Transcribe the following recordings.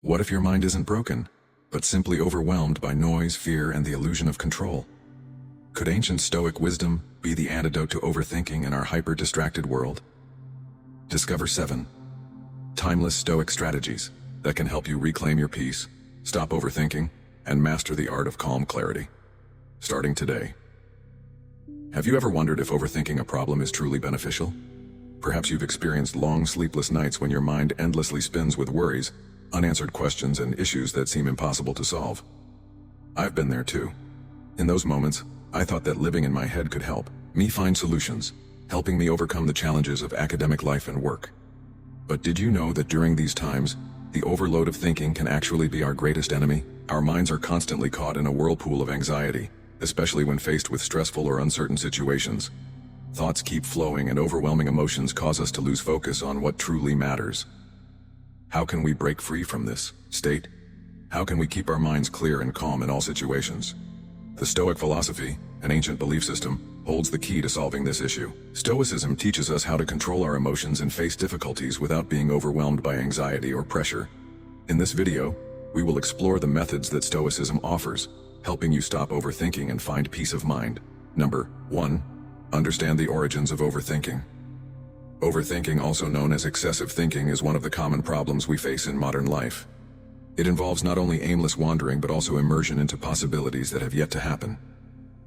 What if your mind isn't broken, but simply overwhelmed by noise, fear, and the illusion of control? Could ancient Stoic wisdom be the antidote to overthinking in our hyper-distracted world? Discover 7 timeless Stoic strategies that can help you reclaim your peace, stop overthinking, and master the art of calm clarity. Starting today. Have you ever wondered if overthinking a problem is truly beneficial? Perhaps you've experienced long, sleepless nights when your mind endlessly spins with worries, unanswered questions, and issues that seem impossible to solve. I've been there too. In those moments, I thought that living in my head could help me find solutions, helping me overcome the challenges of academic life and work. But did you know that during these times, the overload of thinking can actually be our greatest enemy? Our minds are constantly caught in a whirlpool of anxiety, especially when faced with stressful or uncertain situations. Thoughts keep flowing and overwhelming emotions cause us to lose focus on what truly matters. How can we break free from this state? How can we keep our minds clear and calm in all situations? The Stoic philosophy, an ancient belief system, holds the key to solving this issue. Stoicism teaches us how to control our emotions and face difficulties without being overwhelmed by anxiety or pressure. In this video, we will explore the methods that Stoicism offers, helping you stop overthinking and find peace of mind. Number 1. Understand the origins of overthinking. Overthinking, also known as excessive thinking, is one of the common problems we face in modern life. It involves not only aimless wandering but also immersion into possibilities that have yet to happen.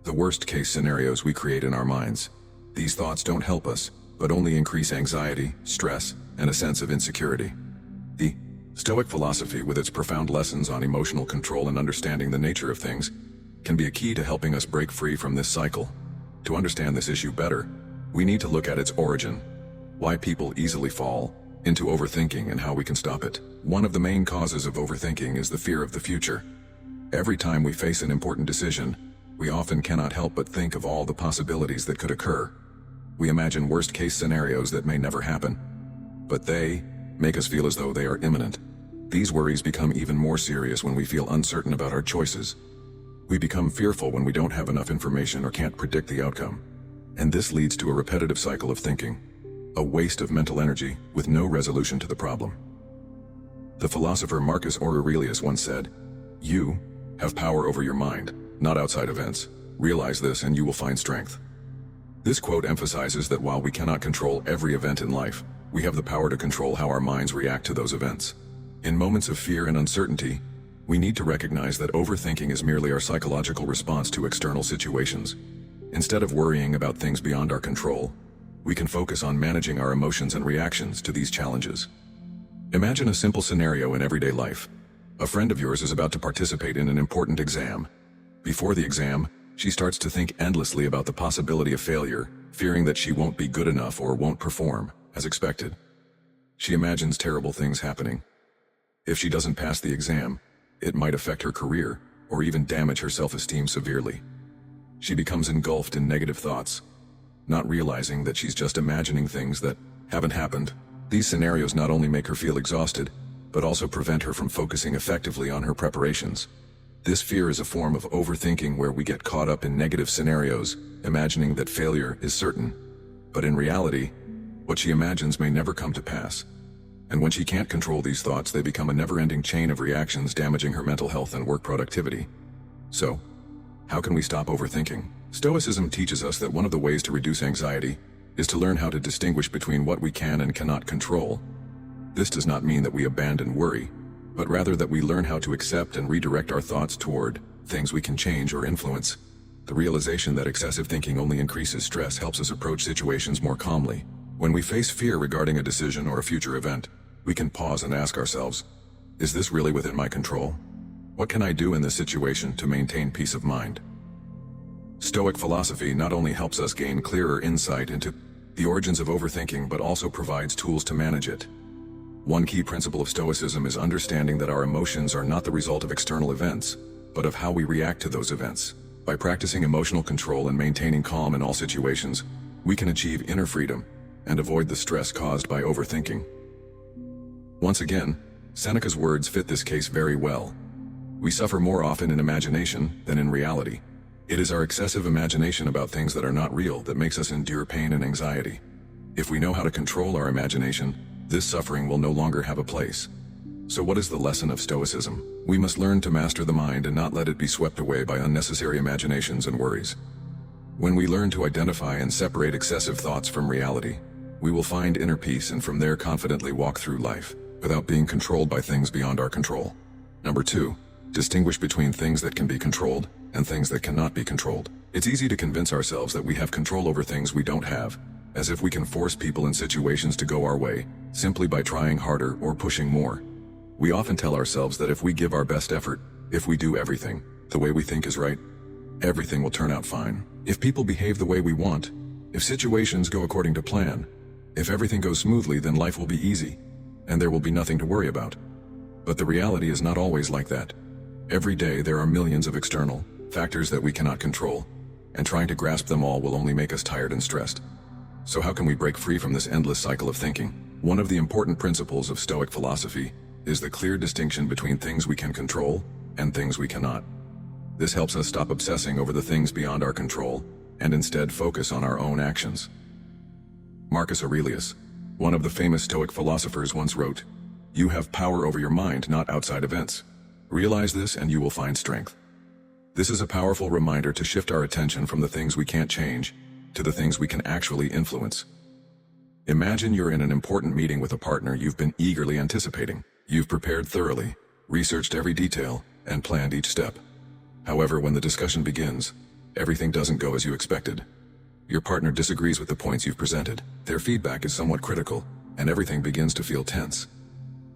The worst-case scenarios we create in our minds. These thoughts don't help us, but only increase anxiety, stress, and a sense of insecurity. The Stoic philosophy, with its profound lessons on emotional control and understanding the nature of things, can be a key to helping us break free from this cycle. To understand this issue better, we need to look at its origin, why people easily fall into overthinking and how we can stop it. One of the main causes of overthinking is the fear of the future. Every time we face an important decision, we often cannot help but think of all the possibilities that could occur. We imagine worst-case scenarios that may never happen, but they make us feel as though they are imminent. These worries become even more serious when we feel uncertain about our choices. We become fearful when we don't have enough information or can't predict the outcome. And this leads to a repetitive cycle of thinking, a waste of mental energy with no resolution to the problem. The philosopher Marcus Aurelius once said, "You have power over your mind, not outside events. Realize this and you will find strength." This quote emphasizes that while we cannot control every event in life, we have the power to control how our minds react to those events. In moments of fear and uncertainty, we need to recognize that overthinking is merely our psychological response to external situations. Instead of worrying about things beyond our control, we can focus on managing our emotions and reactions to these challenges. Imagine a simple scenario in everyday life. A friend of yours is about to participate in an important exam. Before the exam, she starts to think endlessly about the possibility of failure, fearing that she won't be good enough or won't perform as expected. She imagines terrible things happening. If she doesn't pass the exam, it might affect her career or even damage her self-esteem severely. She becomes engulfed in negative thoughts, not realizing that she's just imagining things that haven't happened. These scenarios not only make her feel exhausted, but also prevent her from focusing effectively on her preparations. This fear is a form of overthinking where we get caught up in negative scenarios, imagining that failure is certain. But in reality, what she imagines may never come to pass. And when she can't control these thoughts, they become a never-ending chain of reactions, damaging her mental health and work productivity. So, how can we stop overthinking? Stoicism teaches us that one of the ways to reduce anxiety is to learn how to distinguish between what we can and cannot control. This does not mean that we abandon worry, but rather that we learn how to accept and redirect our thoughts toward things we can change or influence. The realization that excessive thinking only increases stress helps us approach situations more calmly. When we face fear regarding a decision or a future event, we can pause and ask ourselves, is this really within my control? What can I do in this situation to maintain peace of mind? Stoic philosophy not only helps us gain clearer insight into the origins of overthinking, but also provides tools to manage it. One key principle of Stoicism is understanding that our emotions are not the result of external events, but of how we react to those events. By practicing emotional control and maintaining calm in all situations, we can achieve inner freedom and avoid the stress caused by overthinking. Once again, Seneca's words fit this case very well. We suffer more often in imagination than in reality. It is our excessive imagination about things that are not real that makes us endure pain and anxiety. If we know how to control our imagination, this suffering will no longer have a place. So what is the lesson of Stoicism? We must learn to master the mind and not let it be swept away by unnecessary imaginations and worries. When we learn to identify and separate excessive thoughts from reality, we will find inner peace and from there confidently walk through life, without being controlled by things beyond our control. Number 2, distinguish between things that can be controlled and things that cannot be controlled. It's easy to convince ourselves that we have control over things we don't have, as if we can force people in situations to go our way, simply by trying harder or pushing more. We often tell ourselves that if we give our best effort, if we do everything the way we think is right, everything will turn out fine. If people behave the way we want, if situations go according to plan, if everything goes smoothly, then life will be easy, and there will be nothing to worry about. But the reality is not always like that. Every day there are millions of external factors that we cannot control, and trying to grasp them all will only make us tired and stressed. So how can we break free from this endless cycle of thinking? One of the important principles of Stoic philosophy is the clear distinction between things we can control and things we cannot. This helps us stop obsessing over the things beyond our control and instead focus on our own actions. Marcus Aurelius, one of the famous Stoic philosophers, once wrote, "You have power over your mind, not outside events. Realize this and you will find strength." This is a powerful reminder to shift our attention from the things we can't change to the things we can actually influence. Imagine you're in an important meeting with a partner you've been eagerly anticipating. You've prepared thoroughly, researched every detail, and planned each step. However, when the discussion begins, everything doesn't go as you expected. Your partner disagrees with the points you've presented. Their feedback is somewhat critical, and everything begins to feel tense.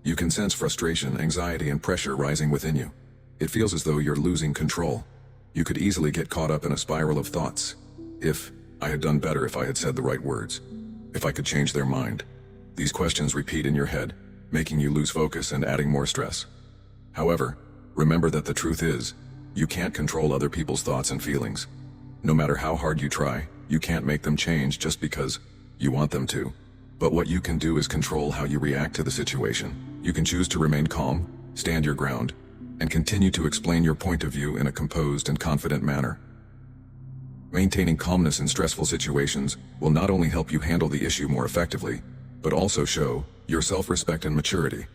You can sense frustration, anxiety, and pressure rising within you. It feels as though you're losing control. You could easily get caught up in a spiral of thoughts. If I had done better, if I had said the right words, if I could change their mind. These questions repeat in your head, making you lose focus and adding more stress. However, remember that the truth is, you can't control other people's thoughts and feelings. No matter how hard you try, you can't make them change just because you want them to. But what you can do is control how you react to the situation. You can choose to remain calm, stand your ground, and continue to explain your point of view in a composed and confident manner. Maintaining calmness in stressful situations will not only help you handle the issue more effectively, but also show your self-respect and maturity.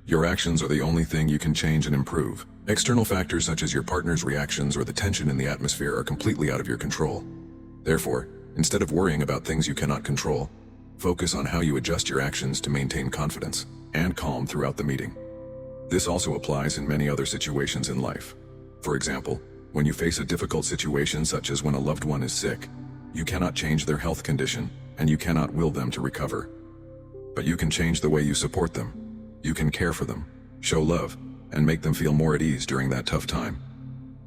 Your actions are the only thing you can change and improve. External factors such as your partner's reactions or the tension in the atmosphere are completely out of your control. Therefore, instead of worrying about things you cannot control, focus on how you adjust your actions to maintain confidence and calm throughout the meeting. This also applies in many other situations in life. For example, when you face a difficult situation such as when a loved one is sick, you cannot change their health condition, and you cannot will them to recover. But you can change the way you support them. You can care for them, show love, and make them feel more at ease during that tough time.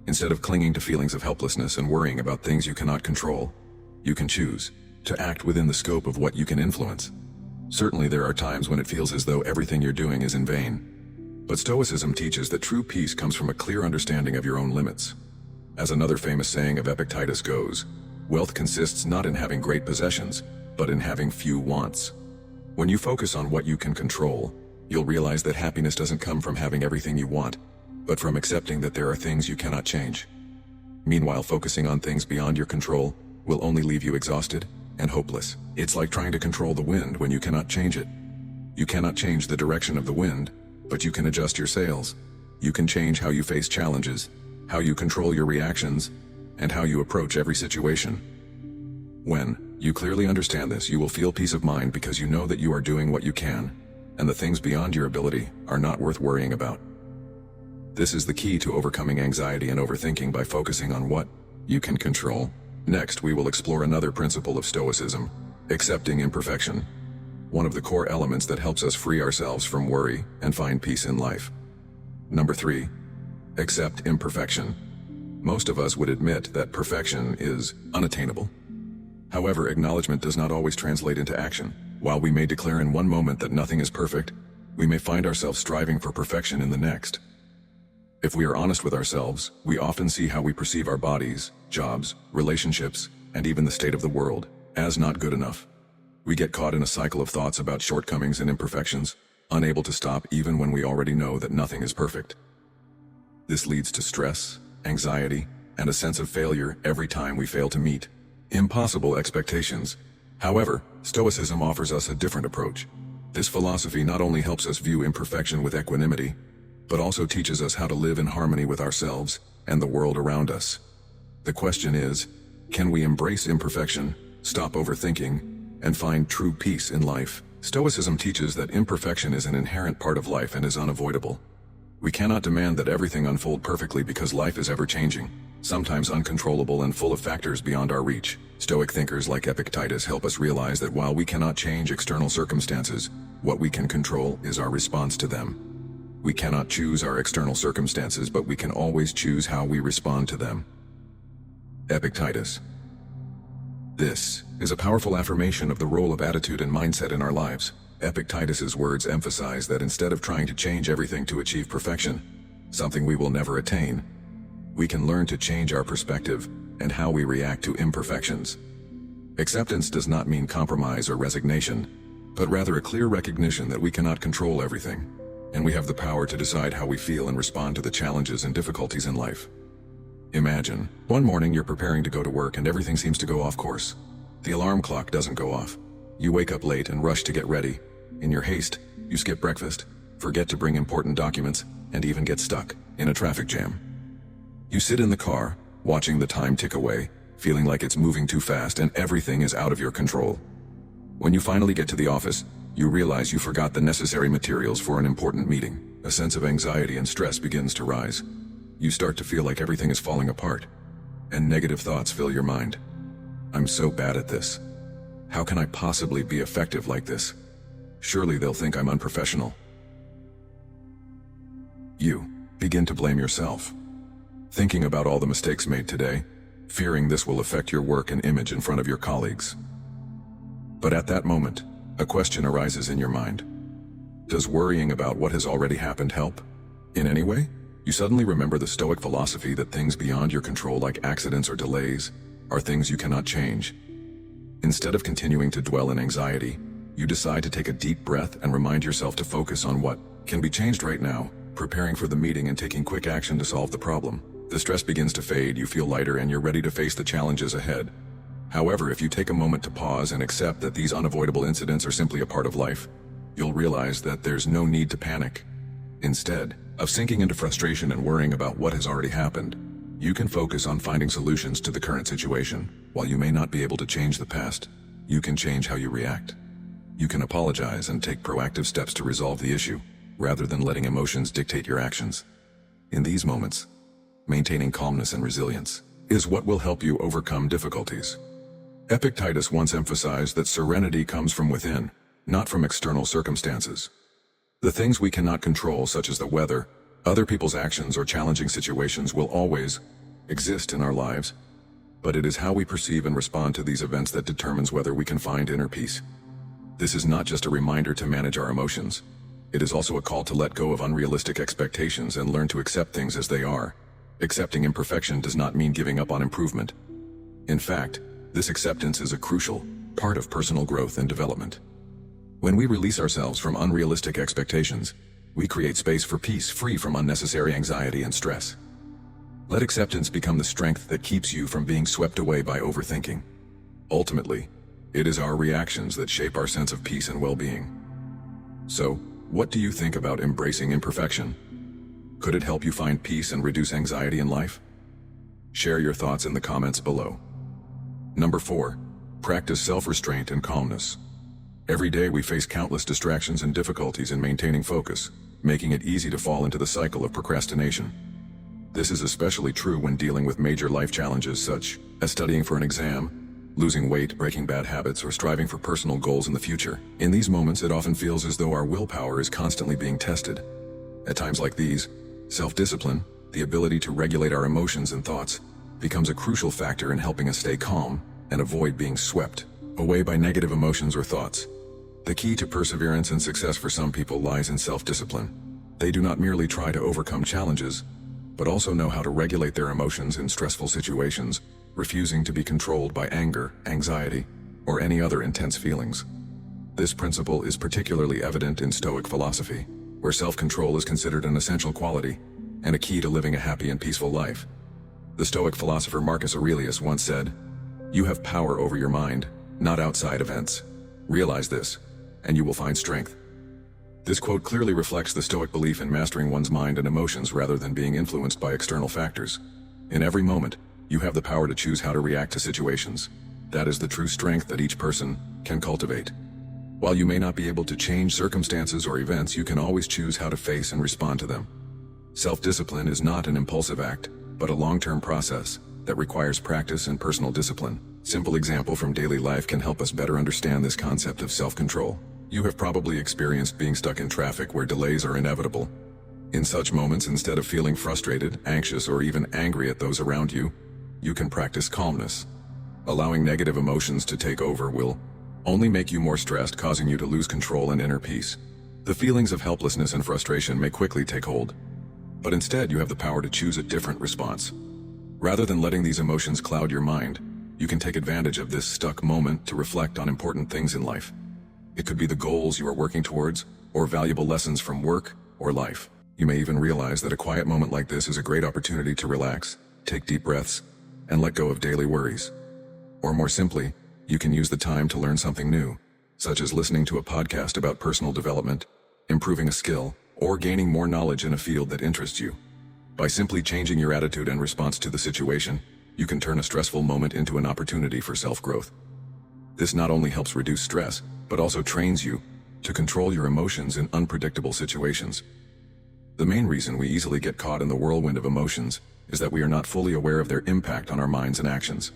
Instead of clinging to feelings of helplessness and worrying about things you cannot control, you can choose to act within the scope of what you can influence. Certainly there are times when it feels as though everything you're doing is in vain. But Stoicism teaches that true peace comes from a clear understanding of your own limits. As another famous saying of Epictetus goes, wealth consists not in having great possessions, but in having few wants. When you focus on what you can control, you'll realize that happiness doesn't come from having everything you want, but from accepting that there are things you cannot change. Meanwhile, focusing on things beyond your control will only leave you exhausted and hopeless. It's like trying to control the wind when you cannot change it. You cannot change the direction of the wind, but you can adjust your sails. You can change how you face challenges, how you control your reactions, and how you approach every situation. When you clearly understand this, you will feel peace of mind because you know that you are doing what you can, and the things beyond your ability are not worth worrying about. This is the key to overcoming anxiety and overthinking by focusing on what you can control. Next, we will explore another principle of Stoicism, accepting imperfection, one of the core elements that helps us free ourselves from worry and find peace in life. Number 3, accept imperfection. Most of us would admit that perfection is unattainable. However, acknowledgement does not always translate into action. While we may declare in one moment that nothing is perfect, we may find ourselves striving for perfection in the next. If we are honest with ourselves, we often see how we perceive our bodies, jobs, relationships, and even the state of the world as not good enough. We get caught in a cycle of thoughts about shortcomings and imperfections, unable to stop even when we already know that nothing is perfect. This leads to stress, anxiety, and a sense of failure every time we fail to meet impossible expectations. However, Stoicism offers us a different approach. This philosophy not only helps us view imperfection with equanimity, but also teaches us how to live in harmony with ourselves and the world around us. The question is, can we embrace imperfection, stop overthinking, and find true peace in life? Stoicism teaches that imperfection is an inherent part of life and is unavoidable. We cannot demand that everything unfold perfectly because life is ever-changing, sometimes uncontrollable and full of factors beyond our reach. Stoic thinkers like Epictetus help us realize that while we cannot change external circumstances, what we can control is our response to them. We cannot choose our external circumstances, but we can always choose how we respond to them. Epictetus. This is a powerful affirmation of the role of attitude and mindset in our lives. Epictetus's words emphasize that instead of trying to change everything to achieve perfection, something we will never attain, we can learn to change our perspective and how we react to imperfections. Acceptance does not mean compromise or resignation, but rather a clear recognition that we cannot control everything, and we have the power to decide how we feel and respond to the challenges and difficulties in life. Imagine, one morning you're preparing to go to work and everything seems to go off course. The alarm clock doesn't go off. You wake up late and rush to get ready. In your haste, you skip breakfast, forget to bring important documents, and even get stuck in a traffic jam. You sit in the car, watching the time tick away, feeling like it's moving too fast and everything is out of your control. When you finally get to the office, you realize you forgot the necessary materials for an important meeting. A sense of anxiety and stress begins to rise. You start to feel like everything is falling apart, and negative thoughts fill your mind. I'm so bad at this. How can I possibly be effective like this? Surely they'll think I'm unprofessional. You begin to blame yourself, thinking about all the mistakes made today, fearing this will affect your work and image in front of your colleagues. But at that moment, a question arises in your mind. Does worrying about what has already happened help? In any way? You suddenly remember the Stoic philosophy that things beyond your control, like accidents or delays, are things you cannot change. Instead of continuing to dwell in anxiety, you decide to take a deep breath and remind yourself to focus on what can be changed right now, preparing for the meeting and taking quick action to solve the problem. The stress begins to fade, you feel lighter, and you're ready to face the challenges ahead. However, if you take a moment to pause and accept that these unavoidable incidents are simply a part of life, you'll realize that there's no need to panic. Instead of sinking into frustration and worrying about what has already happened, you can focus on finding solutions to the current situation. While you may not be able to change the past, you can change how you react. You can apologize and take proactive steps to resolve the issue, rather than letting emotions dictate your actions. In these moments, maintaining calmness and resilience is what will help you overcome difficulties. Epictetus once emphasized that serenity comes from within, not from external circumstances. The things we cannot control, such as the weather, other people's actions, or challenging situations, will always exist in our lives, but it is how we perceive and respond to these events that determines whether we can find inner peace. This is not just a reminder to manage our emotions. It is also a call to let go of unrealistic expectations and learn to accept things as they are. Accepting imperfection does not mean giving up on improvement. In fact, this acceptance is a crucial part of personal growth and development. When we release ourselves from unrealistic expectations, we create space for peace, free from unnecessary anxiety and stress. Let acceptance become the strength that keeps you from being swept away by overthinking. Ultimately, it is our reactions that shape our sense of peace and well-being. So, what do you think about embracing imperfection? Could it help you find peace and reduce anxiety in life? Share your thoughts in the comments below. Number 4. Practice self-restraint and calmness. Every day we face countless distractions and difficulties in maintaining focus, making it easy to fall into the cycle of procrastination. This is especially true when dealing with major life challenges such as studying for an exam, losing weight, breaking bad habits, or striving for personal goals in the future. In these moments, it often feels as though our willpower is constantly being tested. At times like these, self-discipline, the ability to regulate our emotions and thoughts, becomes a crucial factor in helping us stay calm and avoid being swept away by negative emotions or thoughts. The key to perseverance and success for some people lies in self-discipline. They do not merely try to overcome challenges, but also know how to regulate their emotions in stressful situations, refusing to be controlled by anger, anxiety, or any other intense feelings. This principle is particularly evident in Stoic philosophy, where self-control is considered an essential quality and a key to living a happy and peaceful life. The Stoic philosopher Marcus Aurelius once said, "You have power over your mind, not outside events. Realize this, and you will find strength, This quote clearly reflects the Stoic belief in mastering one's mind and emotions rather than being influenced by external factors. In every moment, you have the power to choose how to react to situations. That is the true strength that each person can cultivate. While you may not be able to change circumstances or events, you can always choose how to face and respond to them. Self-discipline is not an impulsive act, but a long-term process that requires practice and personal discipline. Simple example from daily life can help us better understand this concept of self-control. You have probably experienced being stuck in traffic where delays are inevitable. In such moments, instead of feeling frustrated, anxious, or even angry at those around you, you can practice calmness. Allowing negative emotions to take over will only make you more stressed, causing you to lose control and inner peace. The feelings of helplessness and frustration may quickly take hold, but instead you have the power to choose a different response. Rather than letting these emotions cloud your mind, you can take advantage of this stuck moment to reflect on important things in life. It could be the goals you are working towards, or valuable lessons from work or life. You may even realize that a quiet moment like this is a great opportunity to relax, take deep breaths, and let go of daily worries. Or more simply, you can use the time to learn something new, such as listening to a podcast about personal development, improving a skill, or gaining more knowledge in a field that interests you. By simply changing your attitude and response to the situation, you can turn a stressful moment into an opportunity for self-growth. This not only helps reduce stress, but also trains you to control your emotions in unpredictable situations. The main reason we easily get caught in the whirlwind of emotions is that we are not fully aware of their impact on our minds and actions.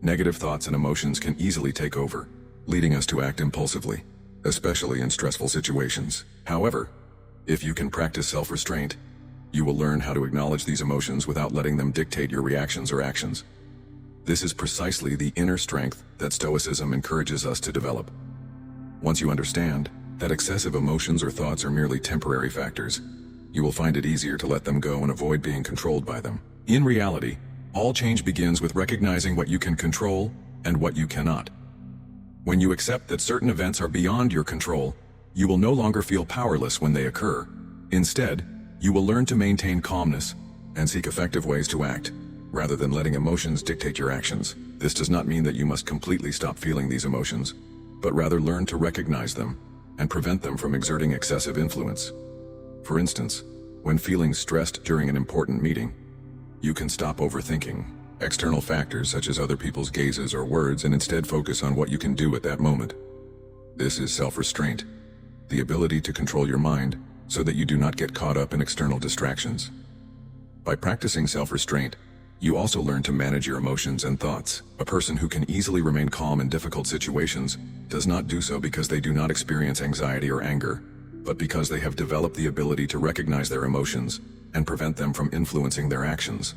Negative thoughts and emotions can easily take over, leading us to act impulsively, especially in stressful situations. However, if you can practice self-restraint, you will learn how to acknowledge these emotions without letting them dictate your reactions or actions. This is precisely the inner strength that Stoicism encourages us to develop. Once you understand that excessive emotions or thoughts are merely temporary factors, you will find it easier to let them go and avoid being controlled by them. In reality, all change begins with recognizing what you can control and what you cannot. When you accept that certain events are beyond your control, you will no longer feel powerless when they occur. Instead, you will learn to maintain calmness and seek effective ways to act, rather than letting emotions dictate your actions. This does not mean that you must completely stop feeling these emotions, but rather learn to recognize them and prevent them from exerting excessive influence. For instance, when feeling stressed during an important meeting, you can stop overthinking external factors such as other people's gazes or words and instead focus on what you can do at that moment. This is self-restraint, the ability to control your mind so that you do not get caught up in external distractions. By practicing self-restraint, you also learn to manage your emotions and thoughts. A person who can easily remain calm in difficult situations does not do so because they do not experience anxiety or anger, but because they have developed the ability to recognize their emotions and prevent them from influencing their actions.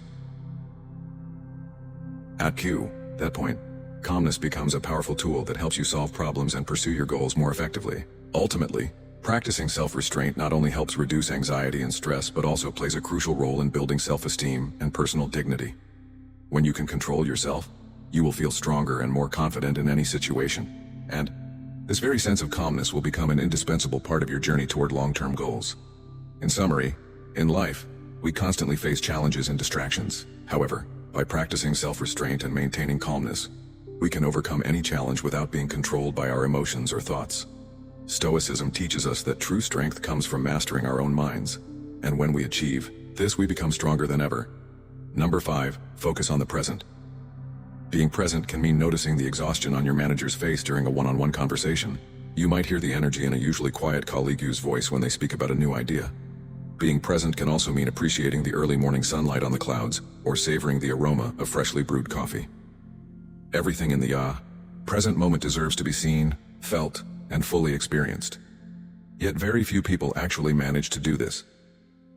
At that point, calmness becomes a powerful tool that helps you solve problems and pursue your goals more effectively. Ultimately, practicing self-restraint not only helps reduce anxiety and stress, but also plays a crucial role in building self-esteem and personal dignity. When you can control yourself, you will feel stronger and more confident in any situation. And this very sense of calmness will become an indispensable part of your journey toward long-term goals. In summary, in life, we constantly face challenges and distractions. However, by practicing self-restraint and maintaining calmness, we can overcome any challenge without being controlled by our emotions or thoughts. Stoicism teaches us that true strength comes from mastering our own minds, and when we achieve this, we become stronger than ever. Number 5, focus on the present. Being present can mean noticing the exhaustion on your manager's face during a one-on-one conversation. You might hear the energy in a usually quiet colleague's voice when they speak about a new idea. Being present can also mean appreciating the early morning sunlight on the clouds or savoring the aroma of freshly brewed coffee. Everything in the present moment deserves to be seen, felt, and fully experienced. Yet very few people actually manage to do this.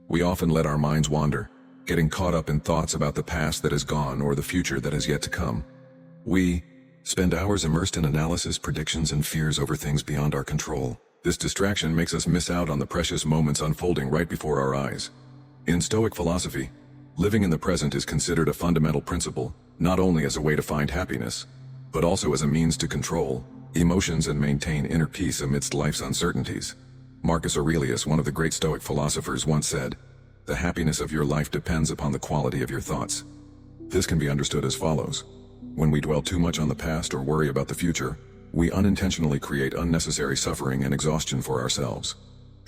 We often let our minds wander, getting caught up in thoughts about the past that is gone or the future that is yet to come. We spend hours immersed in analysis, predictions, and fears over things beyond our control. This distraction makes us miss out on the precious moments unfolding right before our eyes. In Stoic philosophy, living in the present is considered a fundamental principle, not only as a way to find happiness, but also as a means to control emotions and maintain inner peace amidst life's uncertainties. Marcus Aurelius, one of the great Stoic philosophers, once said, "The happiness of your life depends upon the quality of your thoughts." This can be understood as follows. When we dwell too much on the past or worry about the future, we unintentionally create unnecessary suffering and exhaustion for ourselves.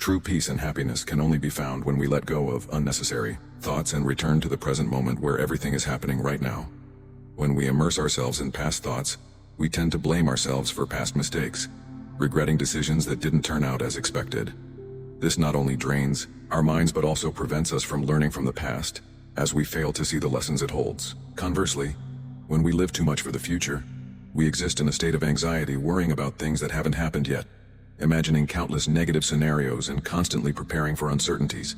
True peace and happiness can only be found when we let go of unnecessary thoughts and return to the present moment where everything is happening right now. When we immerse ourselves in past thoughts, we tend to blame ourselves for past mistakes, regretting decisions that didn't turn out as expected. This not only drains our minds but also prevents us from learning from the past, as we fail to see the lessons it holds. Conversely, when we live too much for the future, we exist in a state of anxiety, worrying about things that haven't happened yet, imagining countless negative scenarios and constantly preparing for uncertainties.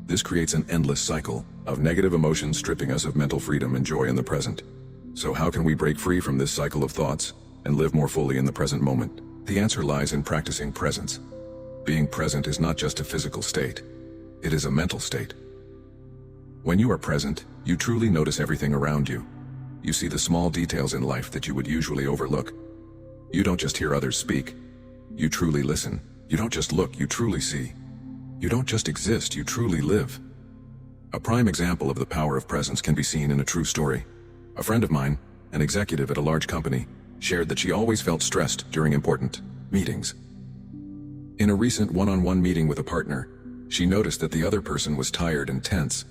This creates an endless cycle of negative emotions, stripping us of mental freedom and joy in the present. So how can we break free from this cycle of thoughts and live more fully in the present moment? The answer lies in practicing presence. Being present is not just a physical state, it is a mental state. When you are present, you truly notice everything around you. You see the small details in life that you would usually overlook. You don't just hear others speak, you truly listen. You don't just look, you truly see. You don't just exist, you truly live. A prime example of the power of presence can be seen in a true story. A friend of mine, an executive at a large company, shared that she always felt stressed during important meetings. In a recent one-on-one meeting with a partner, she noticed that the other person was tired and tense.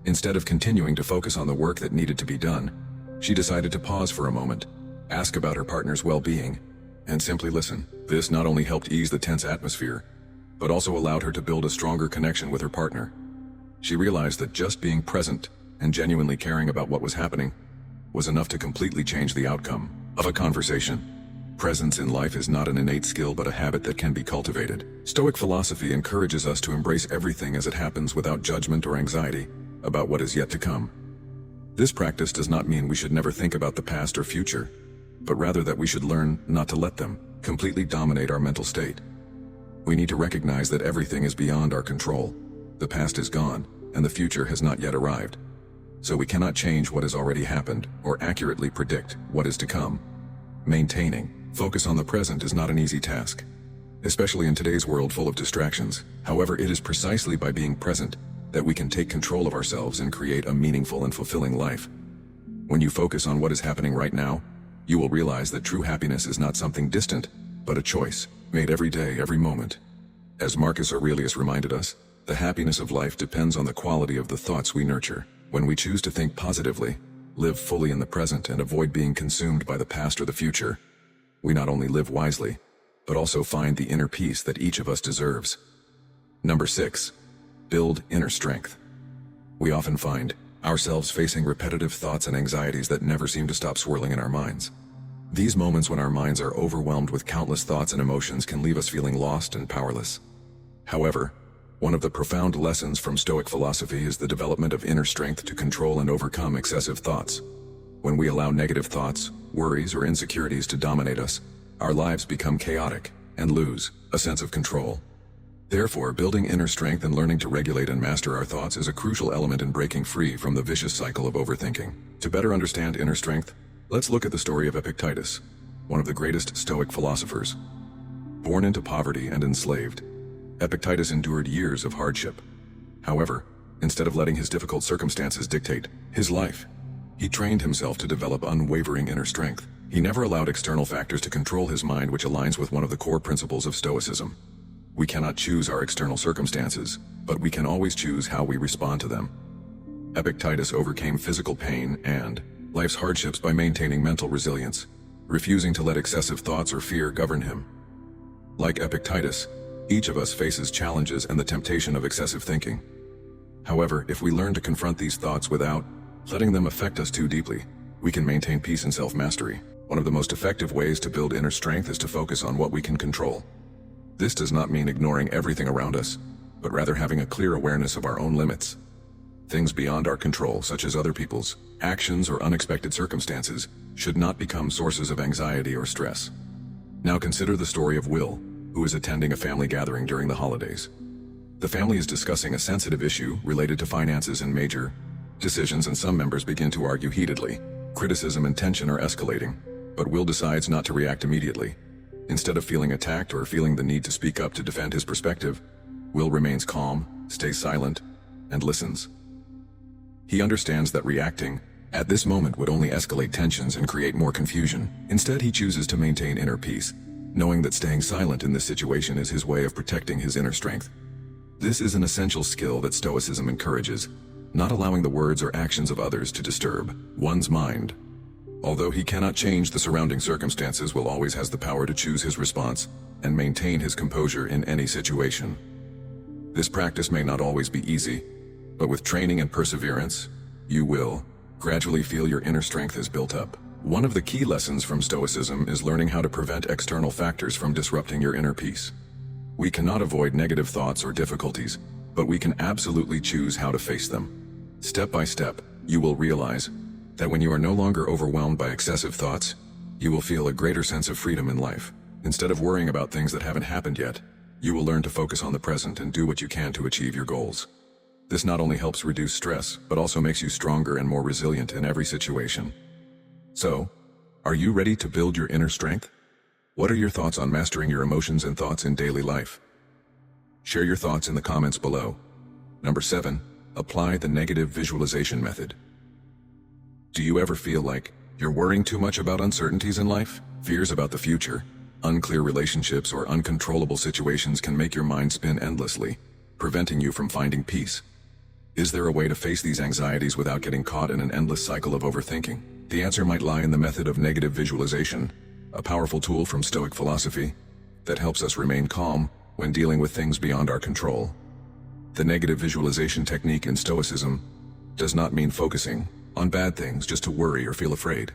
Instead of continuing to focus on the work that needed to be done, she decided to pause for a moment, ask about her partner's well-being, and simply listen. This not only helped ease the tense atmosphere, but also allowed her to build a stronger connection with her partner. She realized that just being present and genuinely caring about what was happening was enough to completely change the outcome of a conversation. Presence in life is not an innate skill but a habit that can be cultivated. Stoic philosophy encourages us to embrace everything as it happens without judgment or anxiety about what is yet to come. This practice does not mean we should never think about the past or future, but rather that we should learn not to let them completely dominate our mental state. We need to recognize that everything is beyond our control. The past is gone, and the future has not yet arrived. So we cannot change what has already happened or accurately predict what is to come. Maintaining focus on the present is not an easy task, especially in today's world full of distractions. However, it is precisely by being present that we can take control of ourselves and create a meaningful and fulfilling life. When you focus on what is happening right now, you will realize that true happiness is not something distant, but a choice made every day, every moment. As Marcus Aurelius reminded us, the happiness of life depends on the quality of the thoughts we nurture. When we choose to think positively, live fully in the present, and avoid being consumed by the past or the future, we not only live wisely, but also find the inner peace that each of us deserves. Number 6. Build inner strength. We often find ourselves facing repetitive thoughts and anxieties that never seem to stop swirling in our minds. These moments when our minds are overwhelmed with countless thoughts and emotions can leave us feeling lost and powerless. However, one of the profound lessons from Stoic philosophy is the development of inner strength to control and overcome excessive thoughts. When we allow negative thoughts, worries, or insecurities to dominate us, our lives become chaotic and lose a sense of control. Therefore, building inner strength and learning to regulate and master our thoughts is a crucial element in breaking free from the vicious cycle of overthinking. To better understand inner strength, let's look at the story of Epictetus, one of the greatest Stoic philosophers. Born into poverty and enslaved, Epictetus endured years of hardship. However, instead of letting his difficult circumstances dictate his life, he trained himself to develop unwavering inner strength. He never allowed external factors to control his mind, which aligns with one of the core principles of Stoicism. We cannot choose our external circumstances, but we can always choose how we respond to them. Epictetus overcame physical pain and life's hardships by maintaining mental resilience, refusing to let excessive thoughts or fear govern him. Like Epictetus, each of us faces challenges and the temptation of excessive thinking. However, if we learn to confront these thoughts without letting them affect us too deeply, we can maintain peace and self-mastery. One of the most effective ways to build inner strength is to focus on what we can control. This does not mean ignoring everything around us, but rather having a clear awareness of our own limits. Things beyond our control, such as other people's actions or unexpected circumstances, should not become sources of anxiety or stress. Now consider the story of Will, who is attending a family gathering during the holidays. The family is discussing a sensitive issue related to finances and major decisions, and some members begin to argue heatedly. Criticism and tension are escalating, but Will decides not to react immediately. Instead of feeling attacked or feeling the need to speak up to defend his perspective, Will remains calm, stays silent, and listens. He understands that reacting at this moment would only escalate tensions and create more confusion. Instead, he chooses to maintain inner peace. knowing that staying silent in this situation is his way of protecting his inner strength. This is an essential skill that Stoicism encourages, not allowing the words or actions of others to disturb one's mind. Although he cannot change the surrounding circumstances, Will always has the power to choose his response and maintain his composure in any situation. This practice may not always be easy, but with training and perseverance, you will gradually feel your inner strength is built up. One of the key lessons from Stoicism is learning how to prevent external factors from disrupting your inner peace. We cannot avoid negative thoughts or difficulties, but we can absolutely choose how to face them. Step by step, you will realize that when you are no longer overwhelmed by excessive thoughts, you will feel a greater sense of freedom in life. Instead of worrying about things that haven't happened yet, you will learn to focus on the present and do what you can to achieve your goals. This not only helps reduce stress, but also makes you stronger and more resilient in every situation. So, are you ready to build your inner strength? What are your thoughts on mastering your emotions and thoughts in daily life? Share your thoughts in the comments below. Number 7, apply the negative visualization method. Do you ever feel like you're worrying too much about uncertainties in life? Fears about the future, unclear relationships, or uncontrollable situations can make your mind spin endlessly, preventing you from finding peace. Is there a way to face these anxieties without getting caught in an endless cycle of overthinking? The answer might lie in the method of negative visualization, a powerful tool from Stoic philosophy that helps us remain calm when dealing with things beyond our control. The negative visualization technique in Stoicism does not mean focusing on bad things just to worry or feel afraid.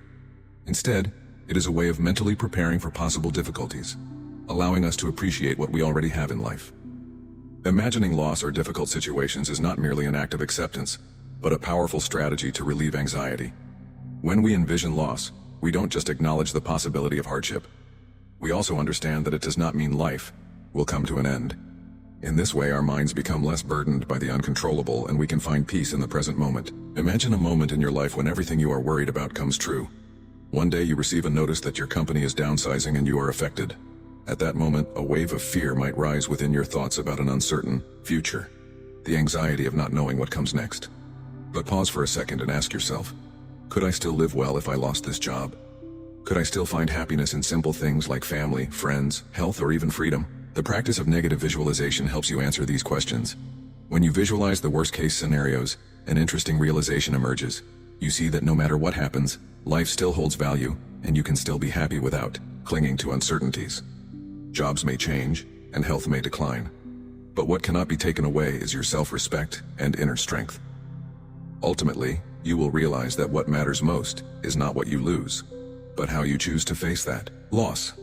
Instead, it is a way of mentally preparing for possible difficulties, allowing us to appreciate what we already have in life. Imagining loss or difficult situations is not merely an act of acceptance, but a powerful strategy to relieve anxiety. When we envision loss, we don't just acknowledge the possibility of hardship. We also understand that it does not mean life will come to an end. In this way, our minds become less burdened by the uncontrollable and we can find peace in the present moment. Imagine a moment in your life when everything you are worried about comes true. One day you receive a notice that your company is downsizing and you are affected. At that moment, a wave of fear might rise within your thoughts about an uncertain future, the anxiety of not knowing what comes next. But pause for a second and ask yourself, could I still live well if I lost this job? Could I still find happiness in simple things like family, friends, health, or even freedom? The practice of negative visualization helps you answer these questions. When you visualize the worst-case scenarios, an interesting realization emerges. You see that no matter what happens, life still holds value, and you can still be happy without clinging to uncertainties. Jobs may change, and health may decline. But what cannot be taken away is your self-respect and inner strength. Ultimately, you will realize that what matters most is not what you lose, but how you choose to face that loss.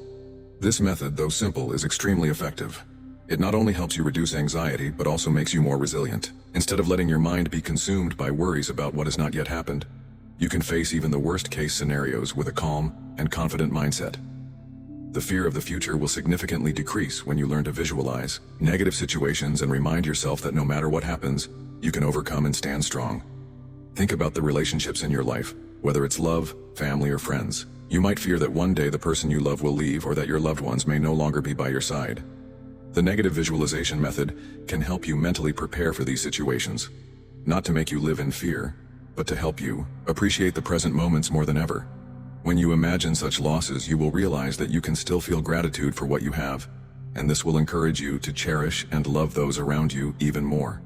This method, though simple, is extremely effective. It not only helps you reduce anxiety, but also makes you more resilient. Instead of letting your mind be consumed by worries about what has not yet happened, you can face even the worst-case scenarios with a calm and confident mindset. The fear of the future will significantly decrease when you learn to visualize negative situations and remind yourself that no matter what happens, you can overcome and stand strong. Think about the relationships in your life, whether it's love, family, or friends. You might fear that one day the person you love will leave or that your loved ones may no longer be by your side. The negative visualization method can help you mentally prepare for these situations, not to make you live in fear, but to help you appreciate the present moments more than ever. When you imagine such losses, you will realize that you can still feel gratitude for what you have, and this will encourage you to cherish and love those around you even more.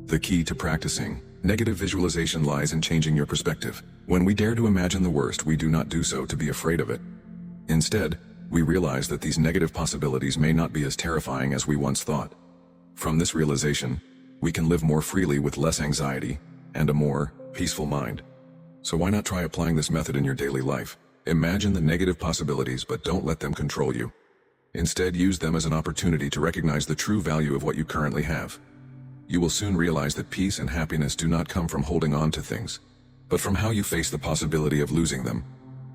The key to practicing negative visualization lies in changing your perspective. When we dare to imagine the worst, we do not do so to be afraid of it. Instead, we realize that these negative possibilities may not be as terrifying as we once thought. From this realization, we can live more freely with less anxiety and a more peaceful mind. So why not try applying this method in your daily life? Imagine the negative possibilities, but don't let them control you. Instead, use them as an opportunity to recognize the true value of what you currently have. You will soon realize that peace and happiness do not come from holding on to things, but from how you face the possibility of losing them.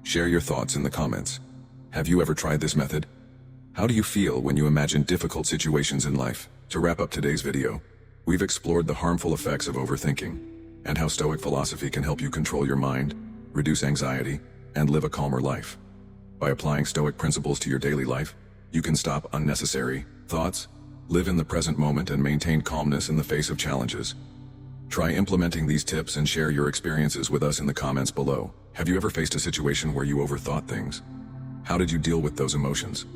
Share your thoughts in the comments. Have you ever tried this method? How do you feel when you imagine difficult situations in life? To wrap up today's video, we've explored the harmful effects of overthinking and how Stoic philosophy can help you control your mind, reduce anxiety, and live a calmer life. By applying Stoic principles to your daily life, you can stop unnecessary thoughts, live in the present moment, and maintain calmness in the face of challenges. Try implementing these tips and share your experiences with us in the comments below. Have you ever faced a situation where you overthought things? How did you deal with those emotions?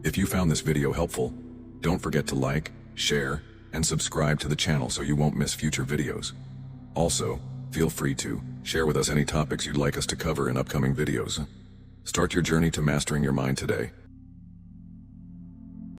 If you found this video helpful, don't forget to like, share, and subscribe to the channel so you won't miss future videos. Also, feel free to share with us any topics you'd like us to cover in upcoming videos. Start your journey to mastering your mind today.